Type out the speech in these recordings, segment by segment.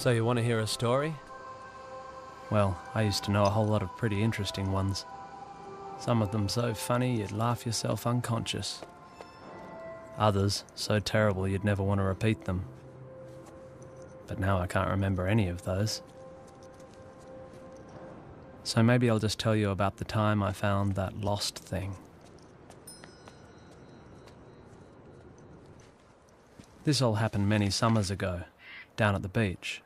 So you want to hear a story? Well, I used to know a whole lot of pretty interesting ones. Some of them so funny you'd laugh yourself unconscious. Others so terrible you'd never want to repeat them. But now I can't remember any of those. So maybe I'll just tell you about the time I found that lost thing. This all happened many summers ago, down at the beach.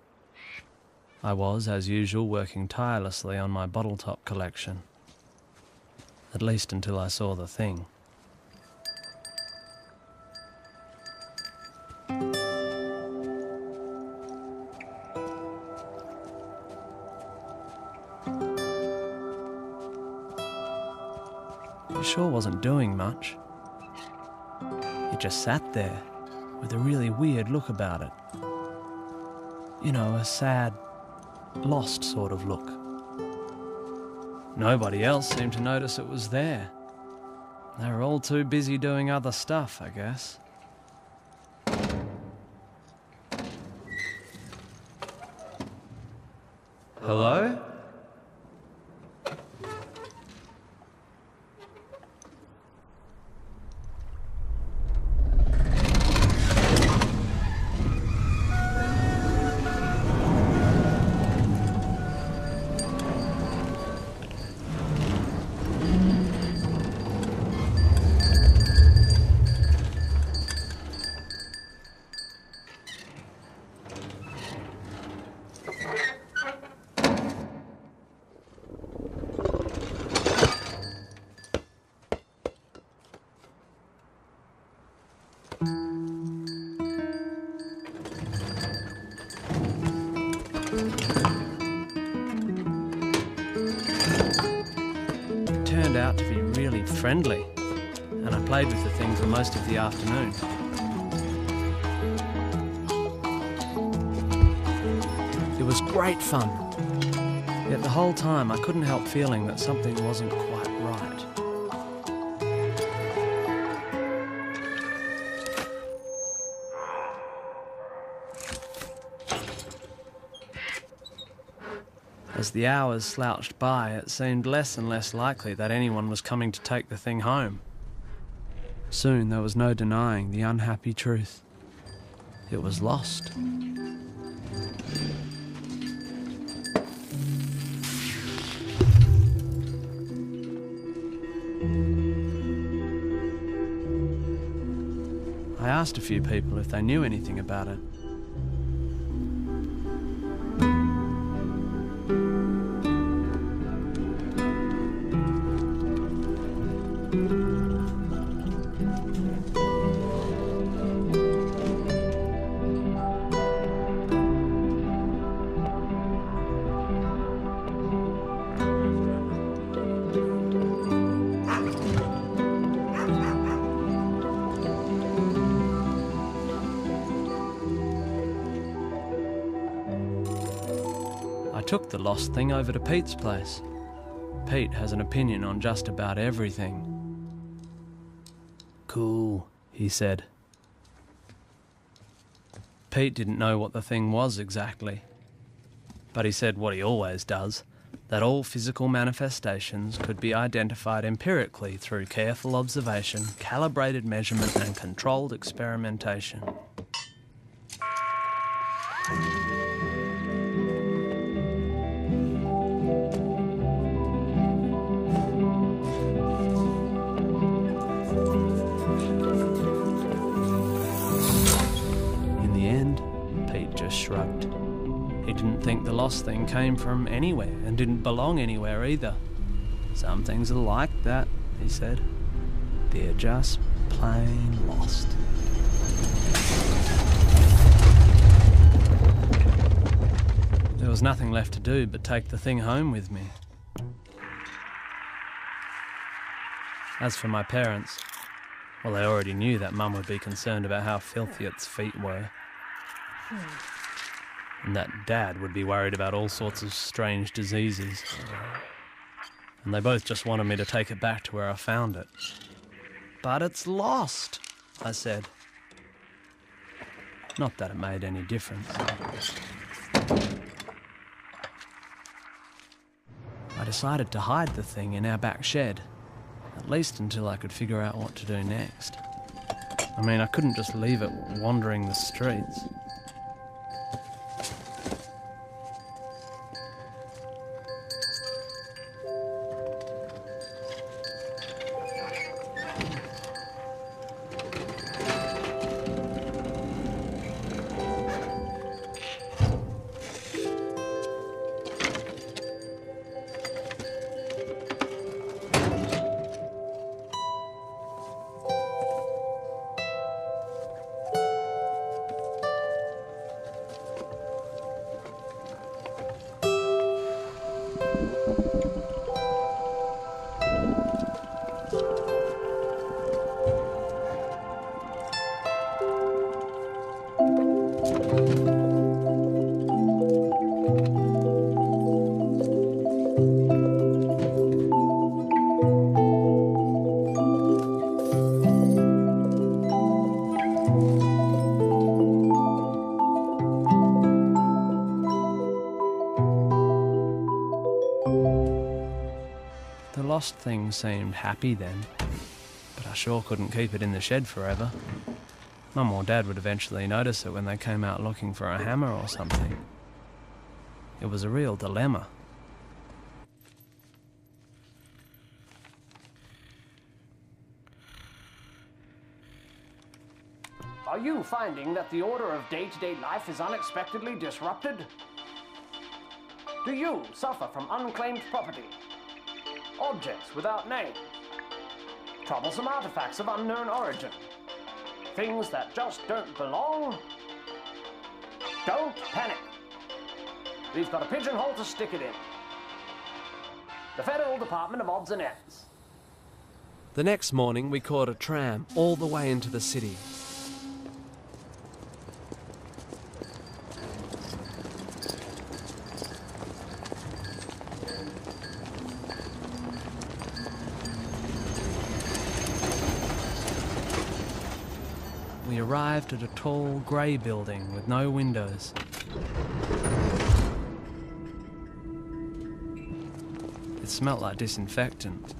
I was, as usual, working tirelessly on my bottle top collection. At least until I saw the thing. It sure wasn't doing much. It just sat there, with a really weird look about it. You know, a sad, lost sort of look. Nobody else seemed to notice it was there. They were all too busy doing other stuff, I guess. Hello? Turned out to be really friendly, and I played with the thing for most of the afternoon. It was great fun, yet the whole time I couldn't help feeling that something wasn't quite right. As the hours slouched by, it seemed less and less likely that anyone was coming to take the thing home. Soon there was no denying the unhappy truth. It was lost. I asked a few people if they knew anything about it. I took the lost thing over to Pete's place. Pete has an opinion on just about everything. Cool, he said. Pete didn't know what the thing was exactly, but he said what he always does, that all physical manifestations could be identified empirically through careful observation, calibrated measurement and controlled experimentation. Shrugged. He didn't think the lost thing came from anywhere and didn't belong anywhere either. Some things are like that, he said. They're just plain lost. There was nothing left to do but take the thing home with me. As for my parents, well, they already knew that Mum would be concerned about how filthy its feet were. And that Dad would be worried about all sorts of strange diseases. And they both just wanted me to take it back to where I found it. But it's lost, I said. Not that it made any difference. decided to hide the thing in our back shed, at least until I could figure out what to do next. I mean, I couldn't just leave it wandering the streets. The lost thing seemed happy then, but I sure couldn't keep it in the shed forever. Mum or Dad would eventually notice it when they came out looking for a hammer or something. It was a real dilemma. Are you finding that the order of day-to-day life is unexpectedly disrupted? Do you suffer from unclaimed property? Objects without names? Troublesome artifacts of unknown origin? Things that just don't belong? Don't panic. We've got a pigeonhole to stick it in. The Federal Department of Odds and Ends. The next morning we caught a tram all the way into the city. We arrived at a tall, grey building with no windows. It smelt like disinfectant.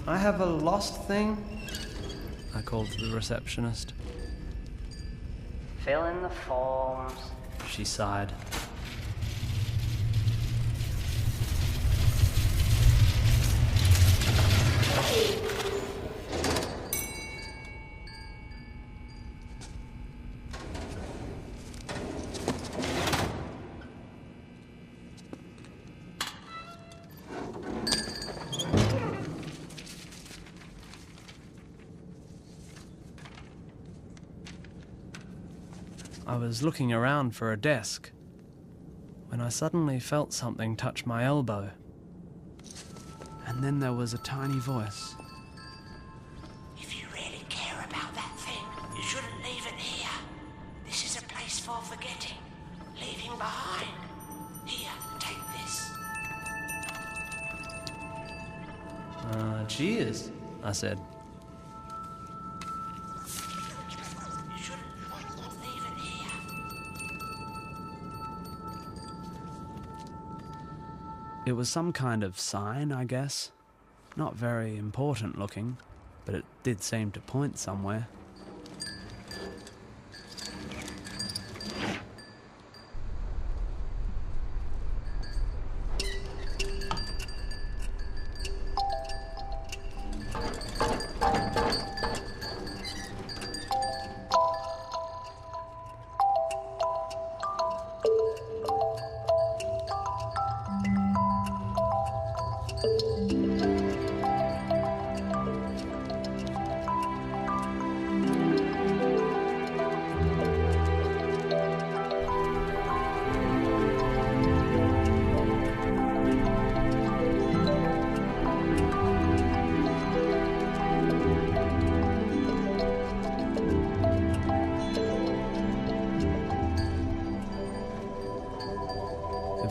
I have a lost thing, I called to the receptionist. Fill in the forms. She sighed. I was looking around for a desk when I suddenly felt something touch my elbow. And then there was a tiny voice. If you really care about that thing, you shouldn't leave it here. This is a place for forgetting, leaving behind. Here, take this. Cheers, I said. It was some kind of sign, I guess. Not very important looking, but it did seem to point somewhere.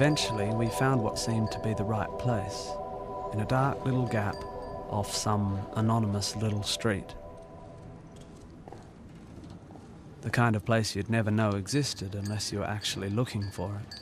Eventually, we found what seemed to be the right place, in a dark little gap off some anonymous little street. The kind of place you'd never know existed unless you were actually looking for it.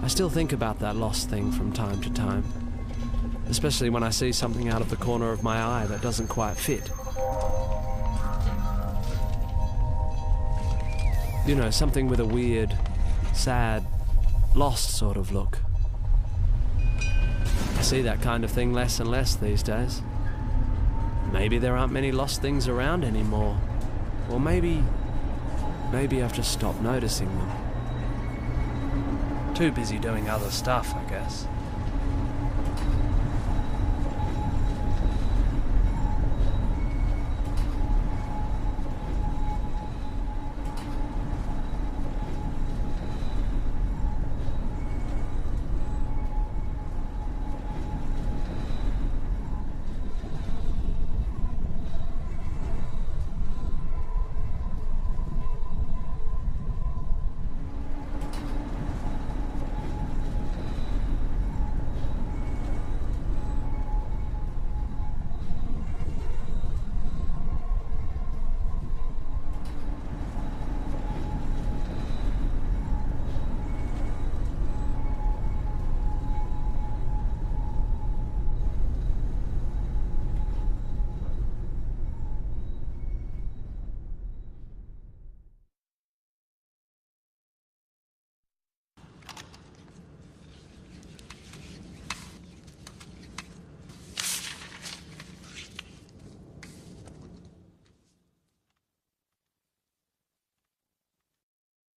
I still think about that lost thing from time to time, especially when I see something out of the corner of my eye that doesn't quite fit. You know, something with a weird, sad, lost sort of look. I see that kind of thing less and less these days. Maybe there aren't many lost things around anymore. Or maybe I've just stopped noticing them. Too busy doing other stuff, I guess.